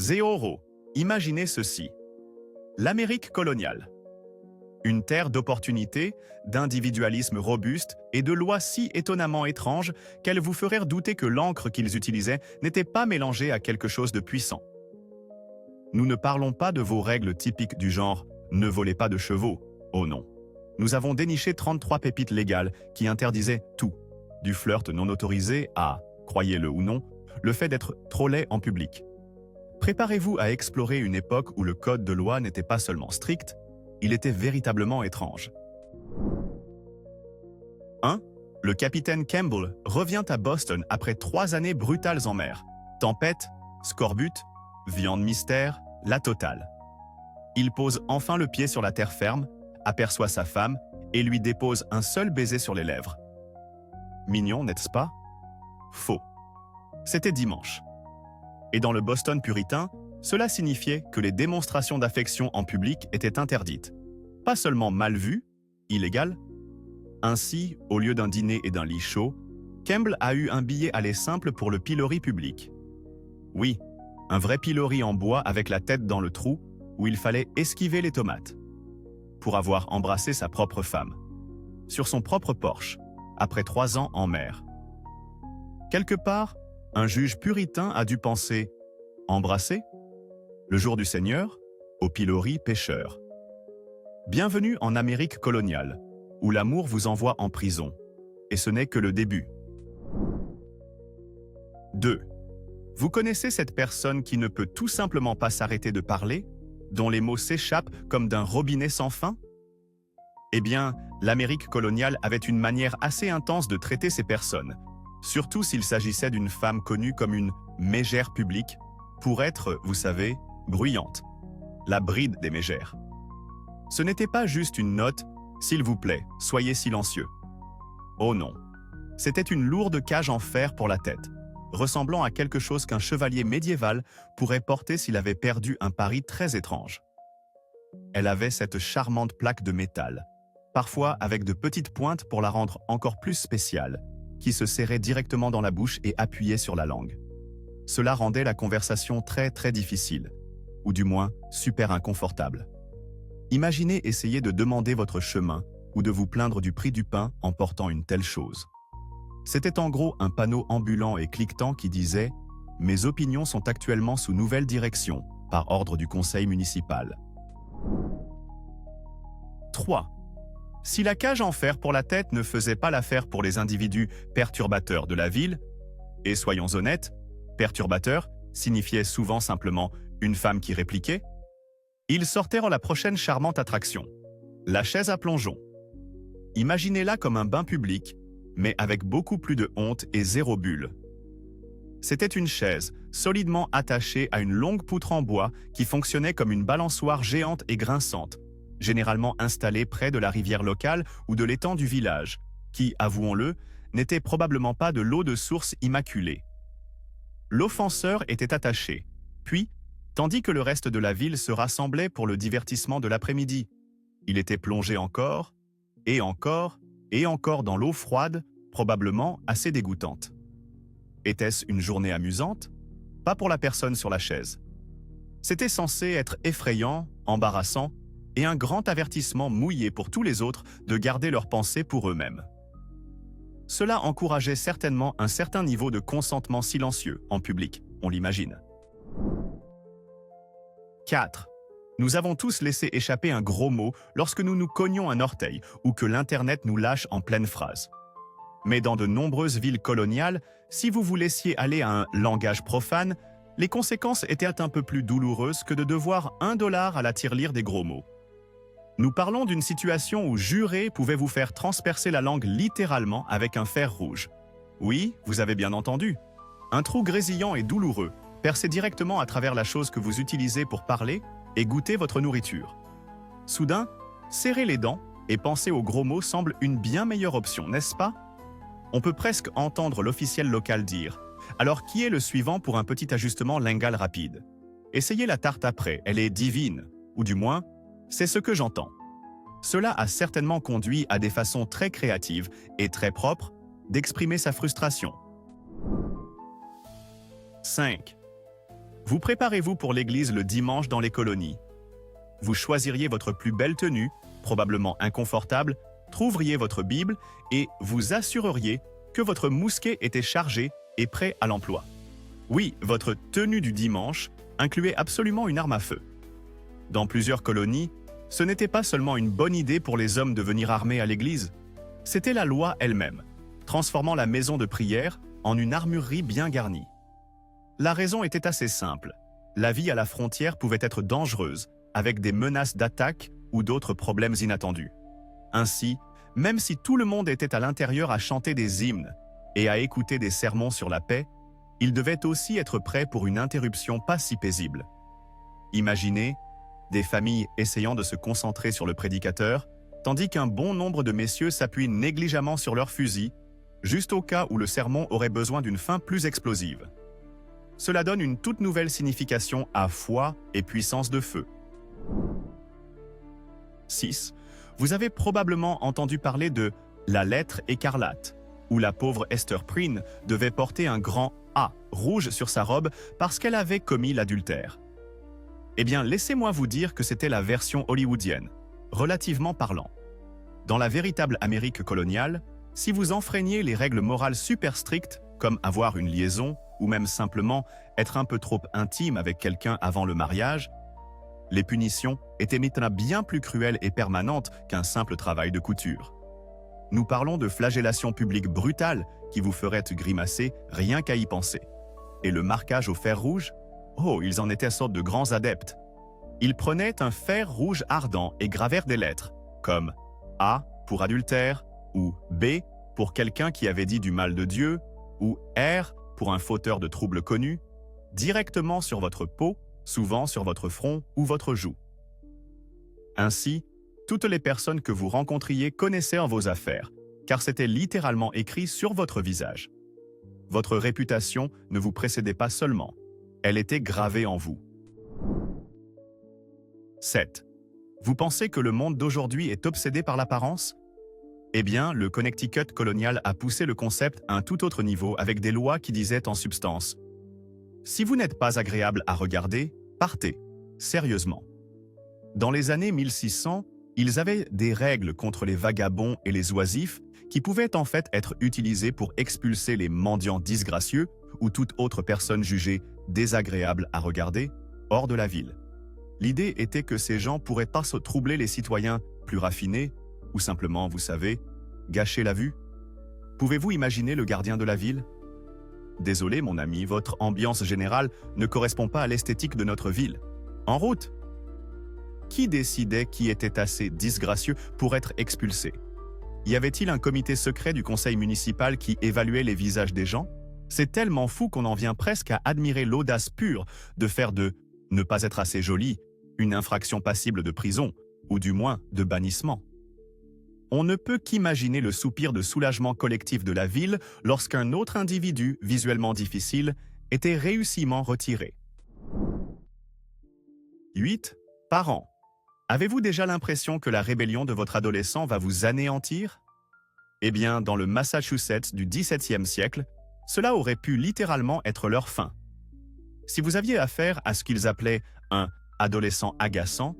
Zéoro, imaginez ceci. L'Amérique coloniale. Une terre d'opportunités, d'individualisme robuste et de lois si étonnamment étranges qu'elles vous feraient douter que l'encre qu'ils utilisaient n'était pas mélangée à quelque chose de puissant. Nous ne parlons pas de vos règles typiques du genre « ne volez pas de chevaux ». Oh non. Nous avons déniché 33 pépites légales qui interdisaient tout, du flirt non autorisé à, croyez-le ou non, le fait d'être trop laid en public. Préparez-vous à explorer une époque où le code de loi n'était pas seulement strict, il était véritablement étrange. 1. Le capitaine Campbell revient à Boston après 3 années brutales en mer. Tempête, scorbut, viande mystère, la totale. Il pose enfin le pied sur la terre ferme, aperçoit sa femme et lui dépose un seul baiser sur les lèvres. Mignon, n'est-ce pas? Faux. C'était dimanche. Et dans le Boston puritain, cela signifiait que les démonstrations d'affection en public étaient interdites. Pas seulement mal vues, illégales. Ainsi, au lieu d'un dîner et d'un lit chaud, Campbell a eu un billet aller simple pour le pilori public. Oui, un vrai pilori en bois avec la tête dans le trou, où il fallait esquiver les tomates. Pour avoir embrassé sa propre femme. Sur son propre porche, après 3 ans en mer. Quelque part, un juge puritain a dû penser « Embrasser ?» Le jour du Seigneur, au pilori pêcheur. Bienvenue en Amérique coloniale, où l'amour vous envoie en prison. Et ce n'est que le début. 2. Vous connaissez cette personne qui ne peut tout simplement pas s'arrêter de parler, dont les mots s'échappent comme d'un robinet sans fin? Eh bien, l'Amérique coloniale avait une manière assez intense de traiter ces personnes, surtout s'il s'agissait d'une femme connue comme une mégère publique, pour être, vous savez, bruyante. La bride des mégères. Ce n'était pas juste une note « S'il vous plaît, soyez silencieux ». Oh non. C'était une lourde cage en fer pour la tête, ressemblant à quelque chose qu'un chevalier médiéval pourrait porter s'il avait perdu un pari très étrange. Elle avait cette charmante plaque de métal, parfois avec de petites pointes pour la rendre encore plus spéciale, qui se serrait directement dans la bouche et appuyait sur la langue. Cela rendait la conversation très difficile, ou du moins super inconfortable. Imaginez essayer de demander votre chemin ou de vous plaindre du prix du pain en portant une telle chose. C'était en gros un panneau ambulant et cliquetant qui disait « Mes opinions sont actuellement sous nouvelle direction, par ordre du conseil municipal. » 3. Si la cage en fer pour la tête ne faisait pas l'affaire pour les individus perturbateurs de la ville, et soyons honnêtes, perturbateur signifiait souvent simplement une femme qui répliquait, ils sortirent la prochaine charmante attraction, la chaise à plongeon. Imaginez-la comme un bain public, mais avec beaucoup plus de honte et zéro bulle. C'était une chaise, solidement attachée à une longue poutre en bois qui fonctionnait comme une balançoire géante et grinçante, généralement installée près de la rivière locale ou de l'étang du village, qui, avouons-le, n'était probablement pas de l'eau de source immaculée. L'offenseur était attaché, puis, tandis que le reste de la ville se rassemblait pour le divertissement de l'après-midi, il était plongé encore, et encore, et encore dans l'eau froide, probablement assez dégoûtante. Était-ce une journée amusante? Pas pour la personne sur la chaise. C'était censé être effrayant, embarrassant, et un grand avertissement mouillé pour tous les autres de garder leurs pensées pour eux-mêmes. Cela encourageait certainement un certain niveau de consentement silencieux en public, on l'imagine. 4. Nous avons tous laissé échapper un gros mot lorsque nous nous cognions un orteil ou que l'Internet nous lâche en pleine phrase. Mais dans de nombreuses villes coloniales, si vous vous laissiez aller à un langage profane, les conséquences étaient un peu plus douloureuses que de devoir $1 à la tirelire des gros mots. Nous parlons d'une situation où jurer pouvait vous faire transpercer la langue littéralement avec un fer rouge. Oui, vous avez bien entendu. Un trou grésillant et douloureux, percé directement à travers la chose que vous utilisez pour parler et goûter votre nourriture. Soudain, serrer les dents et penser aux gros mots semble une bien meilleure option, n'est-ce pas? On peut presque entendre l'officiel local dire « Alors qui est le suivant pour un petit ajustement lingual rapide? Essayez la tarte après, elle est divine. » Ou du moins, c'est ce que j'entends. Cela a certainement conduit à des façons très créatives et très propres d'exprimer sa frustration. 5. Vous préparez-vous pour l'église le dimanche dans les colonies. Vous choisiriez votre plus belle tenue, probablement inconfortable, trouveriez votre Bible et vous assureriez que votre mousquet était chargé et prêt à l'emploi. Oui, votre tenue du dimanche incluait absolument une arme à feu. Dans plusieurs colonies, ce n'était pas seulement une bonne idée pour les hommes de venir armés à l'église, c'était la loi elle-même, transformant la maison de prière en une armurerie bien garnie. La raison était assez simple. La vie à la frontière pouvait être dangereuse, avec des menaces d'attaque ou d'autres problèmes inattendus. Ainsi, même si tout le monde était à l'intérieur à chanter des hymnes et à écouter des sermons sur la paix, il devait aussi être prêt pour une interruption pas si paisible. Imaginez des familles essayant de se concentrer sur le prédicateur, tandis qu'un bon nombre de messieurs s'appuient négligemment sur leurs fusils, juste au cas où le sermon aurait besoin d'une fin plus explosive. Cela donne une toute nouvelle signification à foi et puissance de feu. 6. Vous avez probablement entendu parler de la lettre écarlate, où la pauvre Esther Prynne devait porter un grand A rouge sur sa robe parce qu'elle avait commis l'adultère. Eh bien, laissez-moi vous dire que c'était la version hollywoodienne, relativement parlant. Dans la véritable Amérique coloniale, si vous enfreigniez les règles morales super strictes, comme avoir une liaison, ou même simplement être un peu trop intime avec quelqu'un avant le mariage, les punitions étaient maintenant bien plus cruelles et permanentes qu'un simple travail de couture. Nous parlons de flagellation publique brutale qui vous ferait grimacer rien qu'à y penser. Et le marquage au fer rouge? Oh, ils en étaient sorte de grands adeptes. Ils prenaient un fer rouge ardent et gravèrent des lettres, comme A pour adultère, ou B pour quelqu'un qui avait dit du mal de Dieu, ou R pour un fauteur de troubles connu, directement sur votre peau, souvent sur votre front ou votre joue. Ainsi, toutes les personnes que vous rencontriez connaissaient en vos affaires, car c'était littéralement écrit sur votre visage. Votre réputation ne vous précédait pas seulement, elle était gravée en vous. 7. Vous pensez que le monde d'aujourd'hui est obsédé par l'apparence? Eh bien, le Connecticut colonial a poussé le concept à un tout autre niveau avec des lois qui disaient en substance « Si vous n'êtes pas agréable à regarder, partez, sérieusement ». Dans les années 1600, ils avaient des règles contre les vagabonds et les oisifs qui pouvaient en fait être utilisées pour expulser les mendiants disgracieux ou toute autre personne jugée désagréable à regarder hors de la ville. L'idée était que ces gens pourraient pas se troubler les citoyens plus raffinés ou simplement, vous savez, gâcher la vue. Pouvez-vous imaginer le gardien de la ville? Désolé mon ami, votre ambiance générale ne correspond pas à l'esthétique de notre ville. En route! Qui décidait qui était assez disgracieux pour être expulsé? Y avait-il un comité secret du conseil municipal qui évaluait les visages des gens? C'est tellement fou qu'on en vient presque à admirer l'audace pure de faire de « ne pas être assez joli » une infraction passible de prison, ou du moins de bannissement. On ne peut qu'imaginer le soupir de soulagement collectif de la ville lorsqu'un autre individu, visuellement difficile, était réussimment retiré. 8. Parents. Avez-vous déjà l'impression que la rébellion de votre adolescent va vous anéantir? Eh bien, dans le Massachusetts du XVIIe siècle, cela aurait pu littéralement être leur fin. Si vous aviez affaire à ce qu'ils appelaient un adolescent agaçant,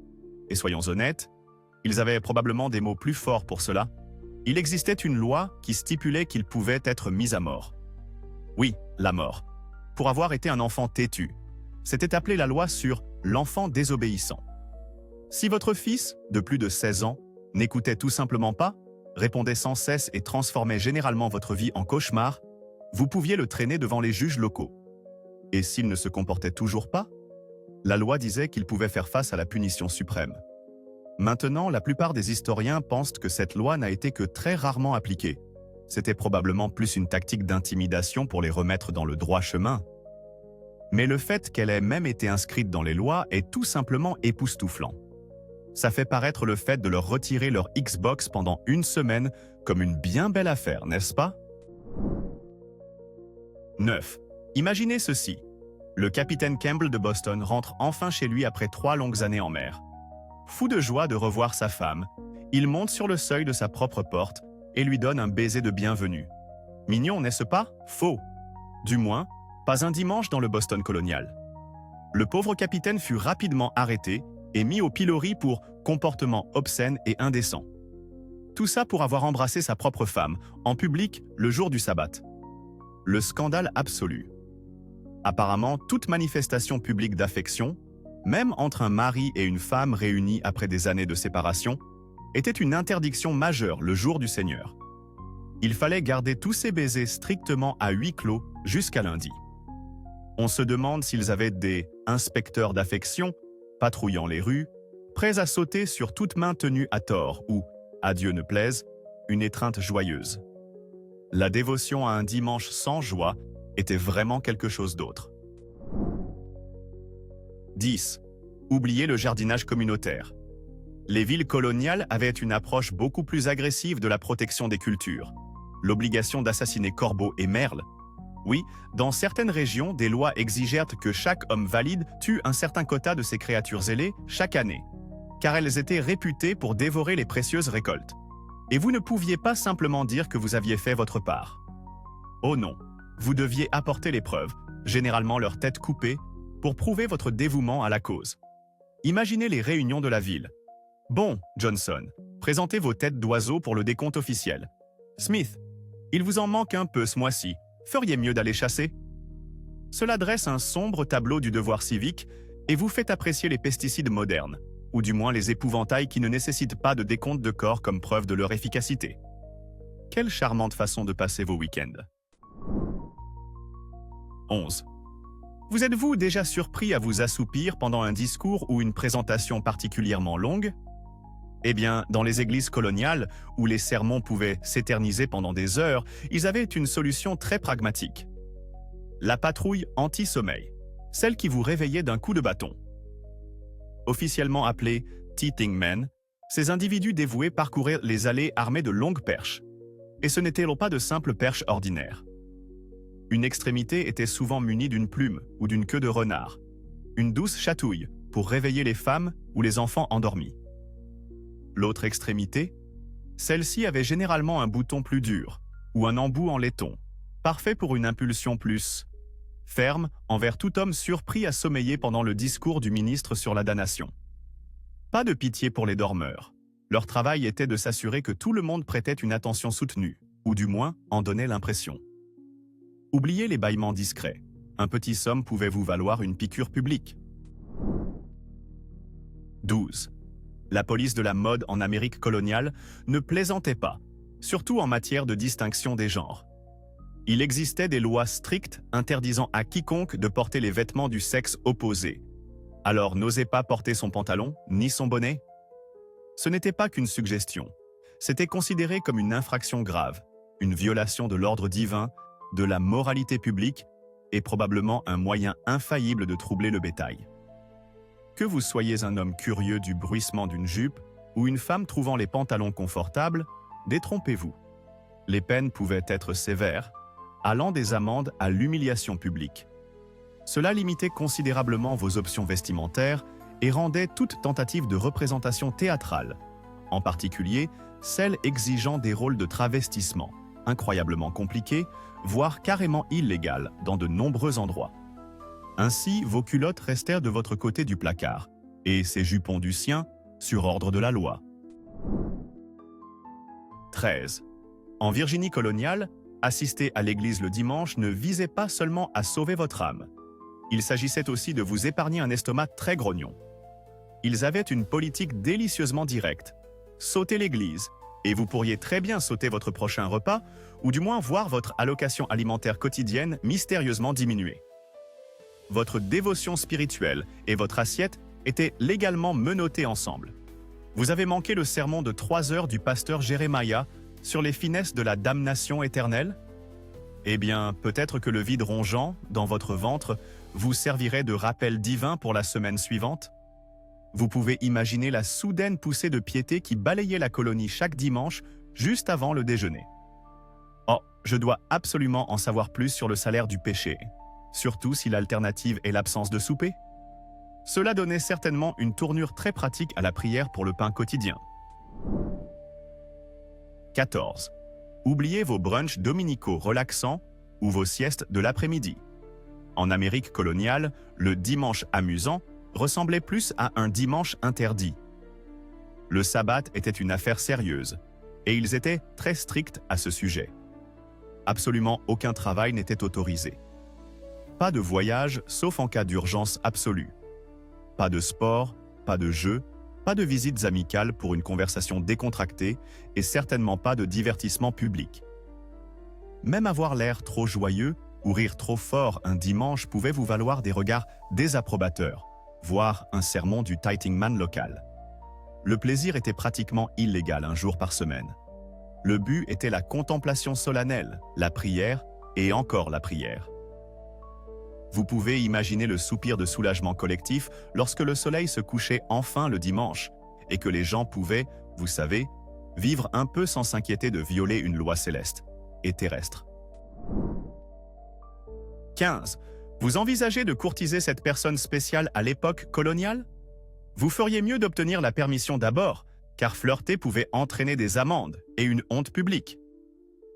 et soyons honnêtes, ils avaient probablement des mots plus forts pour cela, il existait une loi qui stipulait qu'il pouvait être mis à mort. Oui, la mort. Pour avoir été un enfant têtu. C'était appelé la loi sur l'enfant désobéissant. Si votre fils, de plus de 16 ans, n'écoutait tout simplement pas, répondait sans cesse et transformait généralement votre vie en cauchemar, vous pouviez le traîner devant les juges locaux. Et s'il ne se comportait toujours pas, la loi disait qu'il pouvait faire face à la punition suprême. Maintenant, la plupart des historiens pensent que cette loi n'a été que très rarement appliquée. C'était probablement plus une tactique d'intimidation pour les remettre dans le droit chemin. Mais le fait qu'elle ait même été inscrite dans les lois est tout simplement époustouflant. Ça fait paraître le fait de leur retirer leur Xbox pendant une semaine comme une bien belle affaire, n'est-ce pas? 9. Imaginez ceci. Le capitaine Campbell de Boston rentre enfin chez lui après 3 longues années en mer. Fou de joie de revoir sa femme, il monte sur le seuil de sa propre porte et lui donne un baiser de bienvenue. Mignon, n'est-ce pas? Faux. Du moins, pas un dimanche dans le Boston colonial. Le pauvre capitaine fut rapidement arrêté et mis au pilori pour comportement obscène et indécent. Tout ça pour avoir embrassé sa propre femme, en public, le jour du sabbat. Le scandale absolu. Apparemment, toute manifestation publique d'affection, même entre un mari et une femme réunis après des années de séparation, était une interdiction majeure le jour du Seigneur. Il fallait garder tous ces baisers strictement à huis clos jusqu'à lundi. On se demande s'ils avaient des inspecteurs d'affection patrouillant les rues, prêts à sauter sur toute main tenue à tort ou, à Dieu ne plaise, une étreinte joyeuse. La dévotion à un dimanche sans joie était vraiment quelque chose d'autre. 10. Oubliez le jardinage communautaire. Les villes coloniales avaient une approche beaucoup plus agressive de la protection des cultures. L'obligation d'assassiner corbeaux et merles. Oui, dans certaines régions, des lois exigèrent que chaque homme valide tue un certain quota de ces créatures ailées chaque année, car elles étaient réputées pour dévorer les précieuses récoltes. Et vous ne pouviez pas simplement dire que vous aviez fait votre part. Oh non, vous deviez apporter les preuves, généralement leur tête coupée, pour prouver votre dévouement à la cause. Imaginez les réunions de la ville. Bon, Johnson, présentez vos têtes d'oiseaux pour le décompte officiel. Smith, il vous en manque un peu ce mois-ci. Feriez mieux d'aller chasser? Cela dresse un sombre tableau du devoir civique et vous fait apprécier les pesticides modernes, ou du moins les épouvantails qui ne nécessitent pas de décompte de corps comme preuve de leur efficacité. Quelle charmante façon de passer vos week-ends. 11. Vous êtes-vous déjà surpris à vous assoupir pendant un discours ou une présentation particulièrement longue? Eh bien, dans les églises coloniales, où les sermons pouvaient s'éterniser pendant des heures, ils avaient une solution très pragmatique. La patrouille anti-sommeil, celle qui vous réveillait d'un coup de bâton. Officiellement appelés teething men, ces individus dévoués parcouraient les allées armés de longues perches. Et ce n'étaient pas de simples perches ordinaires. Une extrémité était souvent munie d'une plume ou d'une queue de renard, une douce chatouille pour réveiller les femmes ou les enfants endormis. L'autre extrémité, celle-ci avait généralement un bouton plus dur ou un embout en laiton, parfait pour une impulsion plus ferme envers tout homme surpris à sommeiller pendant le discours du ministre sur la damnation. Pas de pitié pour les dormeurs. Leur travail était de s'assurer que tout le monde prêtait une attention soutenue, ou du moins en donnait l'impression. Oubliez les bâillements discrets. Un petit somme pouvait vous valoir une piqûre publique. 12. La police de la mode en Amérique coloniale ne plaisantait pas, surtout en matière de distinction des genres. Il existait des lois strictes interdisant à quiconque de porter les vêtements du sexe opposé. Alors n'osez pas porter son pantalon ni son bonnet? Ce n'était pas qu'une suggestion. C'était considéré comme une infraction grave, une violation de l'ordre divin, de la moralité publique et probablement un moyen infaillible de troubler le bétail. Que vous soyez un homme curieux du bruissement d'une jupe ou une femme trouvant les pantalons confortables, détrompez-vous. Les peines pouvaient être sévères, allant des amendes à l'humiliation publique. Cela limitait considérablement vos options vestimentaires et rendait toute tentative de représentation théâtrale, en particulier celle exigeant des rôles de travestissement, incroyablement compliqués, voire carrément illégales dans de nombreux endroits. Ainsi, vos culottes restèrent de votre côté du placard, et ces jupons du sien, sur ordre de la loi. 13. En Virginie coloniale, assister à l'église le dimanche ne visait pas seulement à sauver votre âme. Il s'agissait aussi de vous épargner un estomac très grognon. Ils avaient une politique délicieusement directe. Sautez l'église, et vous pourriez très bien sauter votre prochain repas, ou du moins voir votre allocation alimentaire quotidienne mystérieusement diminuer. Votre dévotion spirituelle et votre assiette étaient légalement menottées ensemble. Vous avez manqué le sermon de 3 heures du pasteur Jérémia sur les finesses de la damnation éternelle? Eh bien, peut-être que le vide rongeant, dans votre ventre, vous servirait de rappel divin pour la semaine suivante? Vous pouvez imaginer la soudaine poussée de piété qui balayait la colonie chaque dimanche, juste avant le déjeuner. Oh, je dois absolument en savoir plus sur le salaire du péché, surtout si l'alternative est l'absence de souper. Cela donnait certainement une tournure très pratique à la prière pour le pain quotidien. 14. Oubliez vos brunchs dominicaux relaxants ou vos siestes de l'après-midi. En Amérique coloniale, le dimanche amusant ressemblait plus à un dimanche interdit. Le sabbat était une affaire sérieuse, et ils étaient très stricts à ce sujet. Absolument aucun travail n'était autorisé. Pas de voyage sauf en cas d'urgence absolue. Pas de sport, pas de jeux, pas de visites amicales pour une conversation décontractée et certainement pas de divertissement public. Même avoir l'air trop joyeux ou rire trop fort un dimanche pouvait vous valoir des regards désapprobateurs, voire un sermon du Tightingman local. Le plaisir était pratiquement illégal un jour par semaine. Le but était la contemplation solennelle, la prière et encore la prière. Vous pouvez imaginer le soupir de soulagement collectif lorsque le soleil se couchait enfin le dimanche et que les gens pouvaient, vous savez, vivre un peu sans s'inquiéter de violer une loi céleste et terrestre. 15. Vous envisagez de courtiser cette personne spéciale à l'époque coloniale? Vous feriez mieux d'obtenir la permission d'abord, car flirter pouvait entraîner des amendes et une honte publique.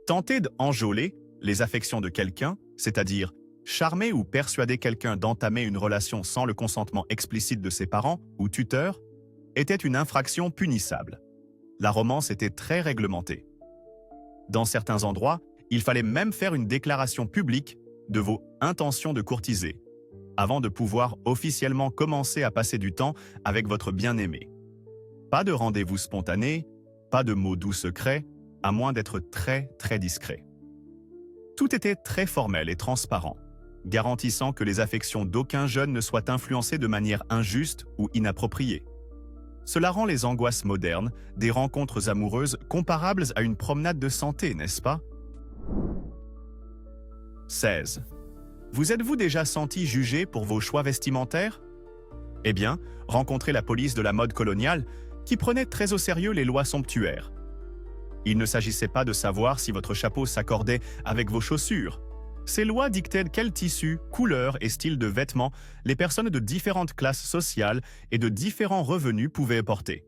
Tenter d'enjôler les affections de quelqu'un, c'est-à-dire charmer ou persuader quelqu'un d'entamer une relation sans le consentement explicite de ses parents ou tuteurs, était une infraction punissable. La romance était très réglementée. Dans certains endroits, il fallait même faire une déclaration publique de vos intentions de courtiser, avant de pouvoir officiellement commencer à passer du temps avec votre bien-aimé. Pas de rendez-vous spontané, pas de mots doux secrets, à moins d'être très discret. Tout était très formel et transparent, garantissant que les affections d'aucun jeune ne soient influencées de manière injuste ou inappropriée. Cela rend les angoisses modernes des rencontres amoureuses comparables à une promenade de santé, n'est-ce pas? 16. Vous êtes-vous déjà senti jugé pour vos choix vestimentaires? Eh bien, rencontrez la police de la mode coloniale qui prenait très au sérieux les lois somptuaires. Il ne s'agissait pas de savoir si votre chapeau s'accordait avec vos chaussures. Ces lois dictaient quel tissu, couleur et style de vêtements les personnes de différentes classes sociales et de différents revenus pouvaient porter.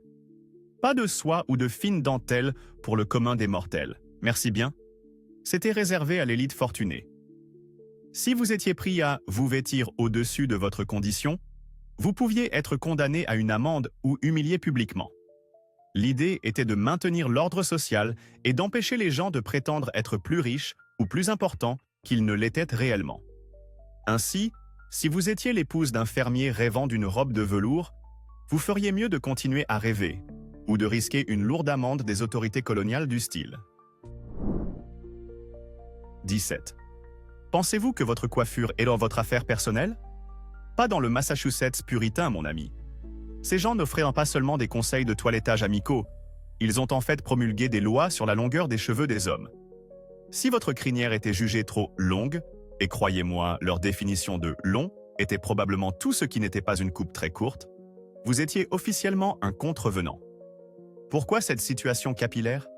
Pas de soie ou de fine dentelle pour le commun des mortels. Merci bien. C'était réservé à l'élite fortunée. Si vous étiez pris à vous vêtir au-dessus de votre condition, vous pouviez être condamné à une amende ou humilié publiquement. L'idée était de maintenir l'ordre social et d'empêcher les gens de prétendre être plus riches ou plus importants qu'ils ne l'étaient réellement. Ainsi, si vous étiez l'épouse d'un fermier rêvant d'une robe de velours, vous feriez mieux de continuer à rêver ou de risquer une lourde amende des autorités coloniales du style. 17. Pensez-vous que votre coiffure est dans votre affaire personnelle? Pas dans le Massachusetts puritain, mon ami. Ces gens n'offraient pas seulement des conseils de toilettage amicaux, ils ont en fait promulgué des lois sur la longueur des cheveux des hommes. Si votre crinière était jugée trop longue, et croyez-moi, leur définition de « long » était probablement tout ce qui n'était pas une coupe très courte, vous étiez officiellement un contrevenant. Pourquoi cette situation capillaire?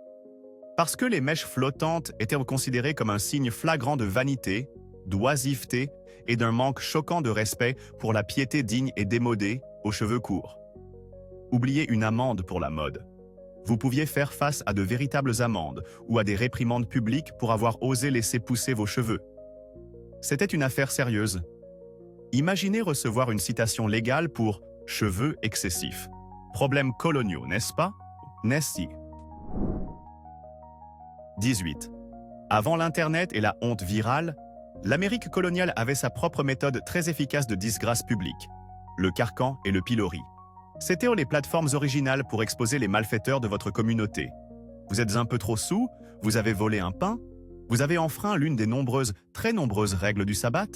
Parce que les mèches flottantes étaient considérées comme un signe flagrant de vanité, d'oisiveté et d'un manque choquant de respect pour la piété digne et démodée aux cheveux courts. Oubliez une amende pour la mode. Vous pouviez faire face à de véritables amendes ou à des réprimandes publiques pour avoir osé laisser pousser vos cheveux. C'était une affaire sérieuse. Imaginez recevoir une citation légale pour « cheveux excessifs ». Problèmes coloniaux, n'est-ce pas? N'est-ce? 18. Avant l'Internet et la honte virale, l'Amérique coloniale avait sa propre méthode très efficace de disgrâce publique, le carcan et le pilori. C'étaient les plateformes originales pour exposer les malfaiteurs de votre communauté. Vous êtes un peu trop saoul, vous avez volé un pain, vous avez enfreint l'une des très nombreuses règles du sabbat.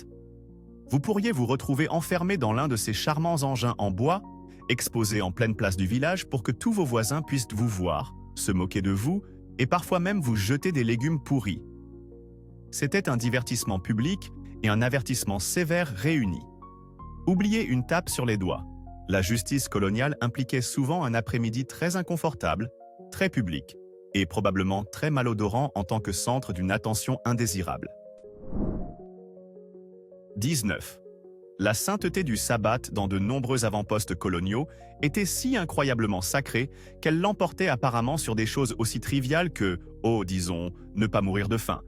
Vous pourriez vous retrouver enfermé dans l'un de ces charmants engins en bois, exposés en pleine place du village pour que tous vos voisins puissent vous voir, se moquer de vous et parfois même vous jeter des légumes pourris. C'était un divertissement public et un avertissement sévère réunis. Oubliez une tape sur les doigts. La justice coloniale impliquait souvent un après-midi très inconfortable, très public, et probablement très malodorant en tant que centre d'une attention indésirable. 19. La sainteté du sabbat dans de nombreux avant-postes coloniaux était si incroyablement sacrée qu'elle l'emportait apparemment sur des choses aussi triviales que, disons, ne pas mourir de faim.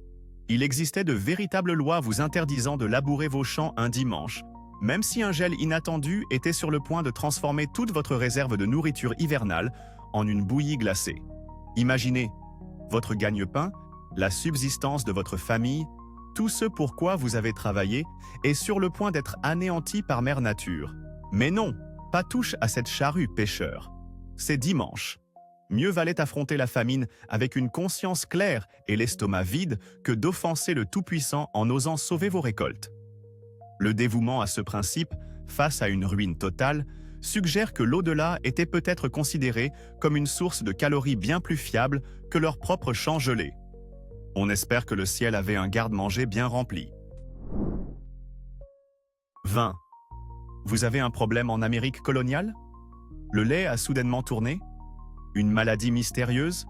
Il existait de véritables lois vous interdisant de labourer vos champs un dimanche, même si un gel inattendu était sur le point de transformer toute votre réserve de nourriture hivernale en une bouillie glacée. Imaginez, votre gagne-pain, la subsistance de votre famille, tout ce pour quoi vous avez travaillé est sur le point d'être anéanti par mère nature. Mais non, pas touche à cette charrue pêcheur. C'est dimanche. Mieux valait affronter la famine avec une conscience claire et l'estomac vide que d'offenser le Tout-Puissant en osant sauver vos récoltes. Le dévouement à ce principe, face à une ruine totale, suggère que l'au-delà était peut-être considéré comme une source de calories bien plus fiable que leur propre champ gelé. On espère que le ciel avait un garde-manger bien rempli. 20. Vous avez un problème en Amérique coloniale? Le lait a soudainement tourné? Une maladie mystérieuse?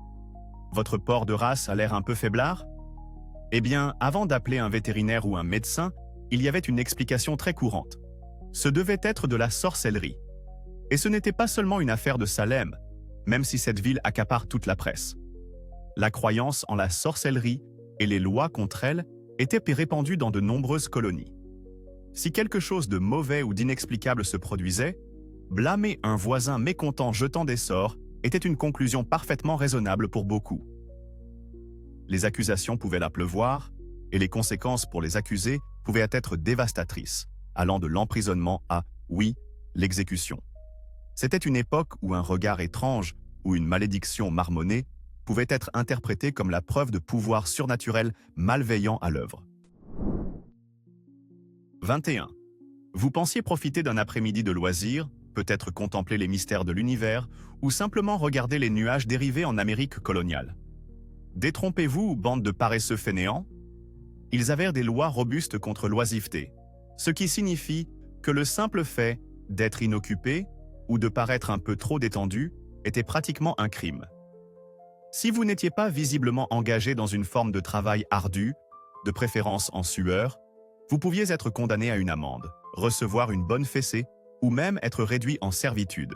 Votre porc de race a l'air un peu faiblard? Eh bien, avant d'appeler un vétérinaire ou un médecin, il y avait une explication très courante. Ce devait être de la sorcellerie. Et ce n'était pas seulement une affaire de Salem, même si cette ville accapare toute la presse. La croyance en la sorcellerie et les lois contre elle étaient répandues dans de nombreuses colonies. Si quelque chose de mauvais ou d'inexplicable se produisait, blâmer un voisin mécontent jetant des sorts était une conclusion parfaitement raisonnable pour beaucoup. Les accusations pouvaient la pleuvoir, et les conséquences pour les accusés pouvaient être dévastatrices, allant de l'emprisonnement à, oui, l'exécution. C'était une époque où un regard étrange ou une malédiction marmonnée pouvait être interprété comme la preuve de pouvoir surnaturel malveillant à l'œuvre. 21. Vous pensiez profiter d'un après-midi de loisirs, peut-être contempler les mystères de l'univers, ou simplement regarder les nuages dérivés en Amérique coloniale. Détrompez-vous, bande de paresseux fainéants? Ils avèrent des lois robustes contre l'oisiveté, ce qui signifie que le simple fait d'être inoccupé ou de paraître un peu trop détendu était pratiquement un crime. Si vous n'étiez pas visiblement engagé dans une forme de travail ardu, de préférence en sueur, vous pouviez être condamné à une amende, recevoir une bonne fessée ou même être réduit en servitude.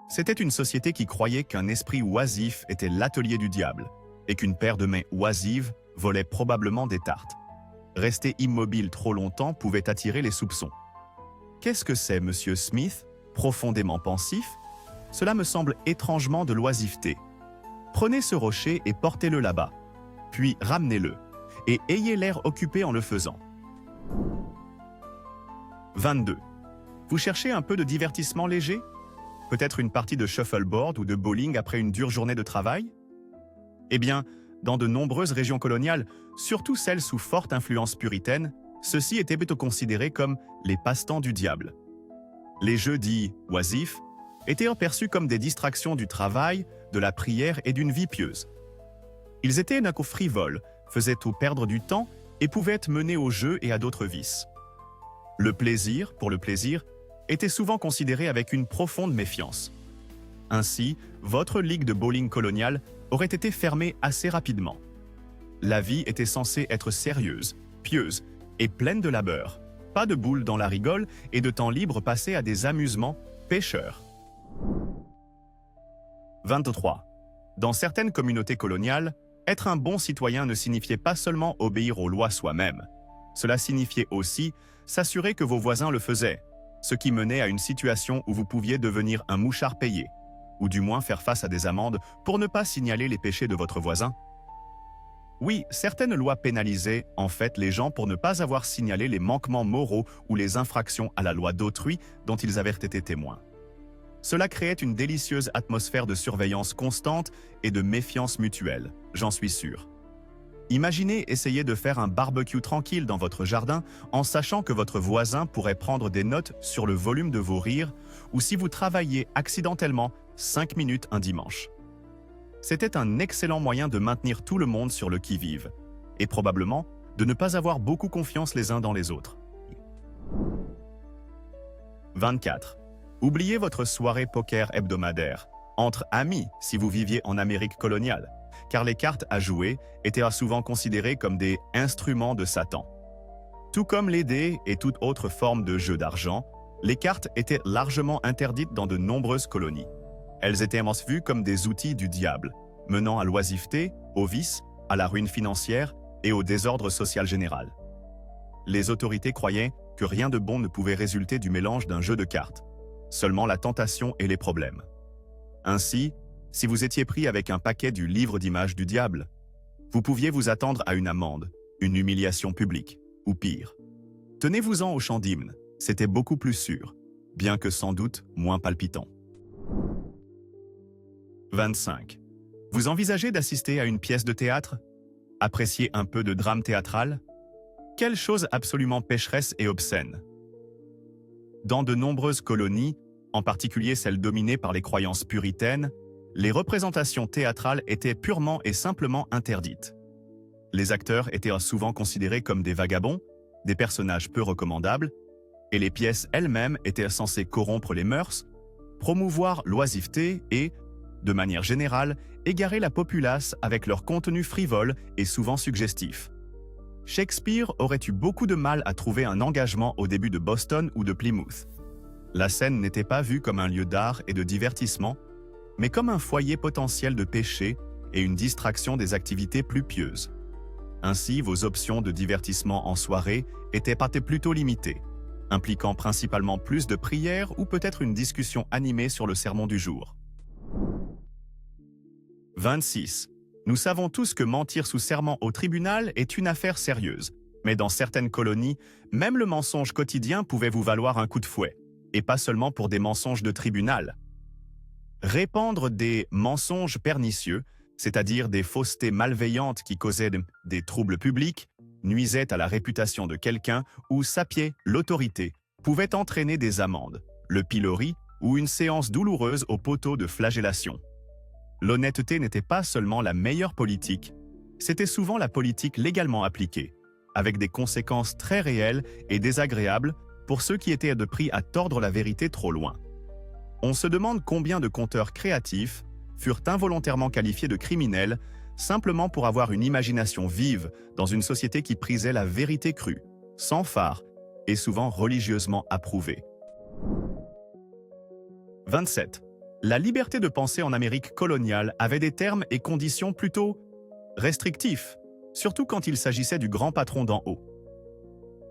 C'était une société qui croyait qu'un esprit oisif était l'atelier du diable et qu'une paire de mains oisives volait probablement des tartes. Rester immobile trop longtemps pouvait attirer les soupçons. Qu'est-ce que c'est, monsieur Smith, profondément pensif? Cela me semble étrangement de l'oisiveté. Prenez ce rocher et portez-le là-bas, puis ramenez-le, et ayez l'air occupé en le faisant. 22. Vous cherchez un peu de divertissement léger? Peut-être une partie de shuffleboard ou de bowling après une dure journée de travail? Eh bien, dans de nombreuses régions coloniales, surtout celles sous forte influence puritaine, ceux-ci étaient plutôt considérés comme les passe-temps du diable. Les jeux dits oisifs étaient perçus comme des distractions du travail, de la prière et d'une vie pieuse. Ils étaient d'un coup frivoles, faisaient tout perdre du temps et pouvaient être menés au jeu et à d'autres vices. Le plaisir, pour le plaisir, était souvent considéré avec une profonde méfiance. Ainsi, votre ligue de bowling coloniale aurait été fermée assez rapidement. La vie était censée être sérieuse, pieuse et pleine de labeur. Pas de boules dans la rigole et de temps libre passé à des amusements pêcheurs. 23. Dans certaines communautés coloniales, être un bon citoyen ne signifiait pas seulement obéir aux lois soi-même. Cela signifiait aussi s'assurer que vos voisins le faisaient, ce qui menait à une situation où vous pouviez devenir un mouchard payé, ou du moins faire face à des amendes pour ne pas signaler les péchés de votre voisin. Oui, certaines lois pénalisaient, en fait, les gens pour ne pas avoir signalé les manquements moraux ou les infractions à la loi d'autrui dont ils avaient été témoins. Cela créait une délicieuse atmosphère de surveillance constante et de méfiance mutuelle, j'en suis sûr. Imaginez essayer de faire un barbecue tranquille dans votre jardin en sachant que votre voisin pourrait prendre des notes sur le volume de vos rires ou si vous travailliez accidentellement 5 minutes un dimanche. C'était un excellent moyen de maintenir tout le monde sur le qui-vive et probablement de ne pas avoir beaucoup confiance les uns dans les autres. 24. Oubliez votre soirée poker hebdomadaire, entre amis si vous viviez en Amérique coloniale, car les cartes à jouer étaient souvent considérées comme des instruments de Satan. Tout comme les dés et toute autre forme de jeu d'argent, les cartes étaient largement interdites dans de nombreuses colonies. Elles étaient vues comme des outils du diable, menant à l'oisiveté, au vice, à la ruine financière et au désordre social général. Les autorités croyaient que rien de bon ne pouvait résulter du mélange d'un jeu de cartes, seulement la tentation et les problèmes. Ainsi, si vous étiez pris avec un paquet du livre d'images du diable, vous pouviez vous attendre à une amende, une humiliation publique, ou pire. Tenez-vous-en au chant d'hymne, c'était beaucoup plus sûr, bien que sans doute moins palpitant. 25. Vous envisagez d'assister à une pièce de théâtre? Appréciez un peu de drame théâtral? Quelle chose absolument pécheresse et obscène! Dans de nombreuses colonies, en particulier celles dominées par les croyances puritaines, les représentations théâtrales étaient purement et simplement interdites. Les acteurs étaient souvent considérés comme des vagabonds, des personnages peu recommandables, et les pièces elles-mêmes étaient censées corrompre les mœurs, promouvoir l'oisiveté et, de manière générale, égarer la populace avec leur contenu frivole et souvent suggestif. Shakespeare aurait eu beaucoup de mal à trouver un engagement au début de Boston ou de Plymouth. La scène n'était pas vue comme un lieu d'art et de divertissement, mais comme un foyer potentiel de péché et une distraction des activités plus pieuses. Ainsi, vos options de divertissement en soirée étaient plutôt limitées, impliquant principalement plus de prières ou peut-être une discussion animée sur le sermon du jour. 26. Nous savons tous que mentir sous serment au tribunal est une affaire sérieuse, mais dans certaines colonies, même le mensonge quotidien pouvait vous valoir un coup de fouet, et pas seulement pour des mensonges de tribunal. Répandre des mensonges pernicieux, c'est-à-dire des faussetés malveillantes qui causaient des troubles publics, nuisaient à la réputation de quelqu'un ou sapiaient l'autorité, pouvait entraîner des amendes, le pilori ou une séance douloureuse au poteau de flagellation. L'honnêteté n'était pas seulement la meilleure politique, c'était souvent la politique légalement appliquée, avec des conséquences très réelles et désagréables pour ceux qui étaient pris à tordre la vérité trop loin. On se demande combien de conteurs créatifs furent involontairement qualifiés de criminels simplement pour avoir une imagination vive dans une société qui prisait la vérité crue, sans phare et souvent religieusement approuvée. 27. La liberté de penser en Amérique coloniale avait des termes et conditions plutôt restrictifs, surtout quand il s'agissait du grand patron d'en haut.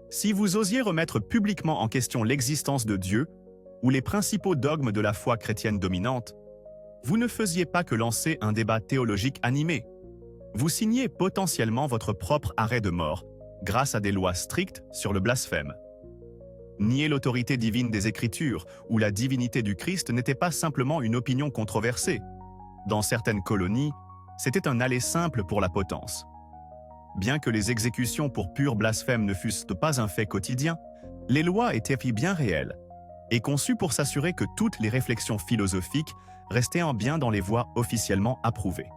Si vous osiez remettre publiquement en question l'existence de Dieu ou les principaux dogmes de la foi chrétienne dominante, vous ne faisiez pas que lancer un débat théologique animé. Vous signiez potentiellement votre propre arrêt de mort grâce à des lois strictes sur le blasphème. Nier l'autorité divine des Écritures ou la divinité du Christ n'était pas simplement une opinion controversée. Dans certaines colonies, c'était un aller simple pour la potence. Bien que les exécutions pour pur blasphème ne fussent pas un fait quotidien, les lois étaient bien réelles et conçues pour s'assurer que toutes les réflexions philosophiques restaient en bien dans les voies officiellement approuvées.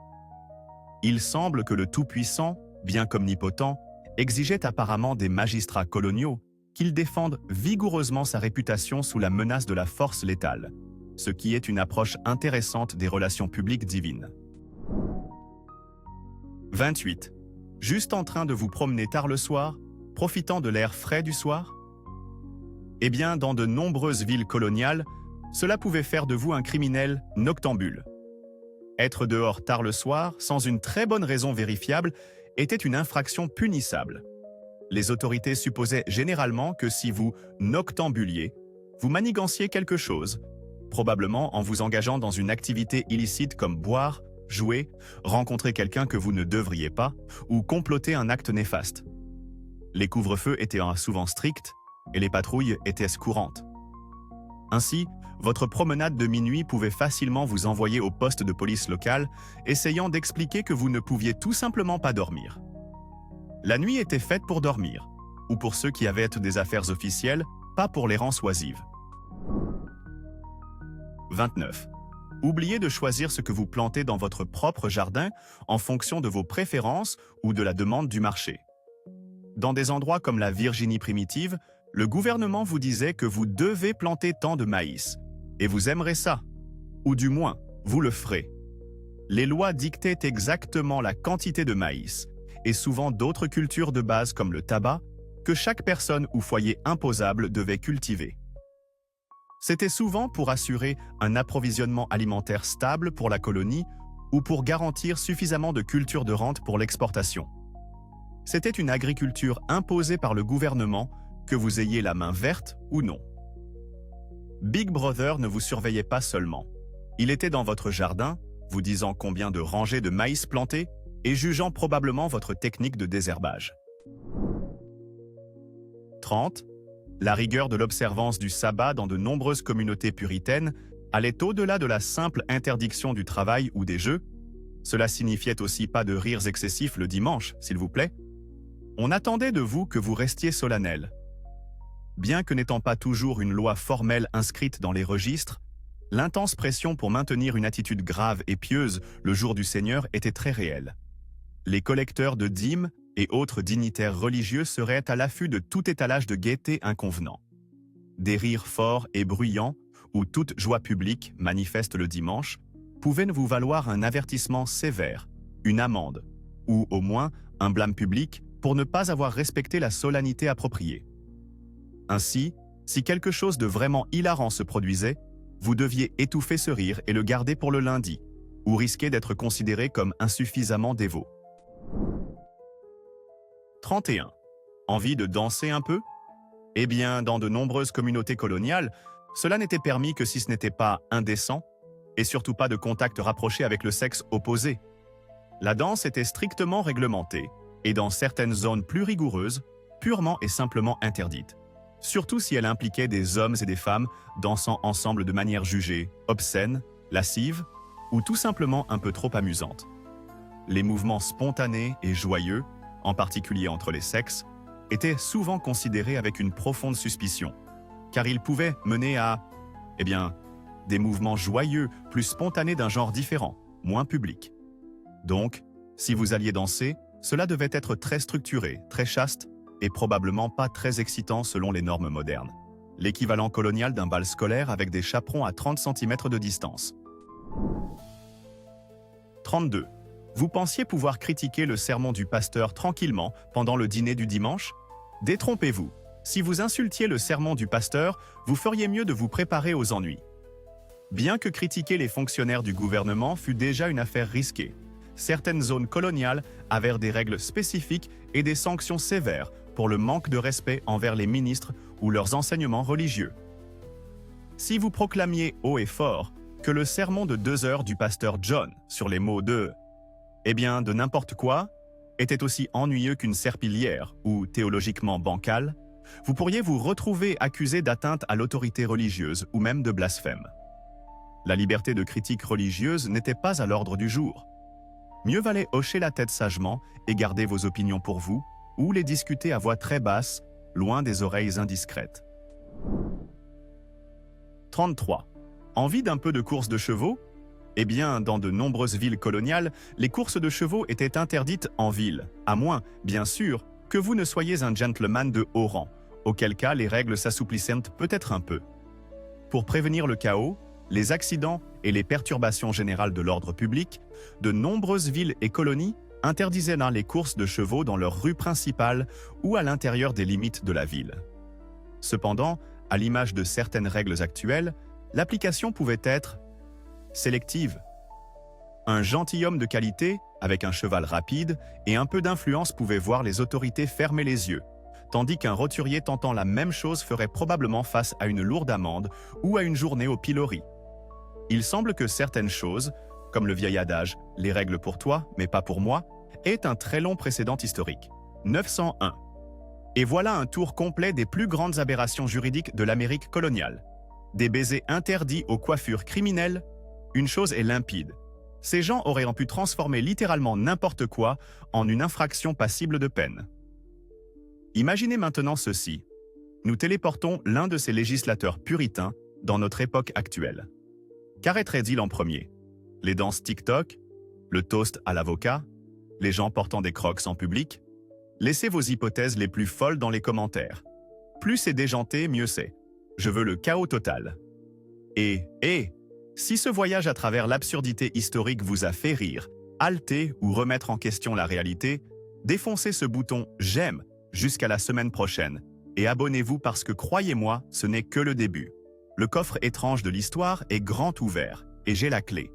Il semble que le Tout-Puissant, bien qu'omnipotent, exigeait apparemment des magistrats coloniaux qu'ils défendent vigoureusement sa réputation sous la menace de la force létale, ce qui est une approche intéressante des relations publiques divines. 28. Juste en train de vous promener tard le soir, profitant de l'air frais du soir? Eh bien, dans de nombreuses villes coloniales, cela pouvait faire de vous un criminel noctambule. Être dehors tard le soir, sans une très bonne raison vérifiable, était une infraction punissable. Les autorités supposaient généralement que si vous noctambuliez, vous maniganciez quelque chose, probablement en vous engageant dans une activité illicite comme boire, jouer, rencontrer quelqu'un que vous ne devriez pas, ou comploter un acte néfaste. Les couvre-feux étaient souvent stricts et les patrouilles étaient courantes. Ainsi, votre promenade de minuit pouvait facilement vous envoyer au poste de police local, essayant d'expliquer que vous ne pouviez tout simplement pas dormir. La nuit était faite pour dormir, ou pour ceux qui avaient des affaires officielles, pas pour les rangs oisives. 29. Oubliez de choisir ce que vous plantez dans votre propre jardin en fonction de vos préférences ou de la demande du marché. Dans des endroits comme la Virginie primitive, le gouvernement vous disait que vous devez planter tant de maïs, et vous aimerez ça, ou du moins, vous le ferez. Les lois dictaient exactement la quantité de maïs, et souvent d'autres cultures de base comme le tabac, que chaque personne ou foyer imposable devait cultiver. C'était souvent pour assurer un approvisionnement alimentaire stable pour la colonie ou pour garantir suffisamment de cultures de rente pour l'exportation. C'était une agriculture imposée par le gouvernement, que vous ayez la main verte ou non. Big Brother ne vous surveillait pas seulement. Il était dans votre jardin, vous disant combien de rangées de maïs plantés et jugeant probablement votre technique de désherbage. 30. La rigueur de l'observance du sabbat dans de nombreuses communautés puritaines allait au-delà de la simple interdiction du travail ou des jeux. Cela signifiait aussi pas de rires excessifs le dimanche, s'il vous plaît. On attendait de vous que vous restiez solennel. Bien que n'étant pas toujours une loi formelle inscrite dans les registres, l'intense pression pour maintenir une attitude grave et pieuse le jour du Seigneur était très réelle. Les collecteurs de dîmes et autres dignitaires religieux seraient à l'affût de tout étalage de gaieté inconvenant. Des rires forts et bruyants, ou toute joie publique manifeste le dimanche, pouvaient vous valoir un avertissement sévère, une amende, ou au moins un blâme public pour ne pas avoir respecté la solennité appropriée. Ainsi, si quelque chose de vraiment hilarant se produisait, vous deviez étouffer ce rire et le garder pour le lundi, ou risquer d'être considéré comme insuffisamment dévot. 31. Envie de danser un peu? Eh bien, dans de nombreuses communautés coloniales, cela n'était permis que si ce n'était pas indécent, et surtout pas de contact rapproché avec le sexe opposé. La danse était strictement réglementée, et dans certaines zones plus rigoureuses, purement et simplement interdite. Surtout si elle impliquait des hommes et des femmes dansant ensemble de manière jugée obscène, lascive, ou tout simplement un peu trop amusante. Les mouvements spontanés et joyeux, en particulier entre les sexes, étaient souvent considérés avec une profonde suspicion, car ils pouvaient mener à, des mouvements joyeux plus spontanés d'un genre différent, moins public. Donc, si vous alliez danser, cela devait être très structuré, très chaste, et probablement pas très excitant selon les normes modernes. L'équivalent colonial d'un bal scolaire avec des chaperons à 30 cm de distance. 32. Vous pensiez pouvoir critiquer le sermon du pasteur tranquillement pendant le dîner du dimanche? Détrompez-vous. Si vous insultiez le sermon du pasteur, vous feriez mieux de vous préparer aux ennuis. Bien que critiquer les fonctionnaires du gouvernement fût déjà une affaire risquée, certaines zones coloniales avaient des règles spécifiques et des sanctions sévères pour le manque de respect envers les ministres ou leurs enseignements religieux. Si vous proclamiez haut et fort que le sermon de 2 heures du pasteur John sur les mots de n'importe quoi était aussi ennuyeux qu'une serpillière ou théologiquement bancal, vous pourriez vous retrouver accusé d'atteinte à l'autorité religieuse ou même de blasphème. La liberté de critique religieuse n'était pas à l'ordre du jour. Mieux valait hocher la tête sagement et garder vos opinions pour vous, ou les discuter à voix très basse, loin des oreilles indiscrètes. 33. Envie d'un peu de course de chevaux? Eh bien, dans de nombreuses villes coloniales, les courses de chevaux étaient interdites en ville, à moins, bien sûr, que vous ne soyez un gentleman de haut rang, auquel cas les règles s'assouplissaient peut-être un peu. Pour prévenir le chaos, les accidents et les perturbations générales de l'ordre public, de nombreuses villes et colonies interdisaient les courses de chevaux dans leurs rues principales ou à l'intérieur des limites de la ville. Cependant, à l'image de certaines règles actuelles, l'application pouvait être sélective. Un gentilhomme de qualité, avec un cheval rapide et un peu d'influence pouvait voir les autorités fermer les yeux, tandis qu'un roturier tentant la même chose ferait probablement face à une lourde amende ou à une journée au pilori. Il semble que certaines choses, comme le vieil adage « les règles pour toi, mais pas pour moi », aient un très long précédent historique. 901. Et voilà un tour complet des plus grandes aberrations juridiques de l'Amérique coloniale. Des baisers interdits aux coiffures criminelles. Une chose est limpide. Ces gens auraient pu transformer littéralement n'importe quoi en une infraction passible de peine. Imaginez maintenant ceci. Nous téléportons l'un de ces législateurs puritains dans notre époque actuelle. Qu'arrêterait-il en premier? Les danses TikTok? Le toast à l'avocat? Les gens portant des crocs en public? Laissez vos hypothèses les plus folles dans les commentaires. Plus c'est déjanté, mieux c'est. Je veux le chaos total. Et, si ce voyage à travers l'absurdité historique vous a fait rire, halter ou remettre en question la réalité, défoncez ce bouton « J'aime » jusqu'à la semaine prochaine et abonnez-vous parce que croyez-moi, ce n'est que le début. Le coffre étrange de l'histoire est grand ouvert et j'ai la clé.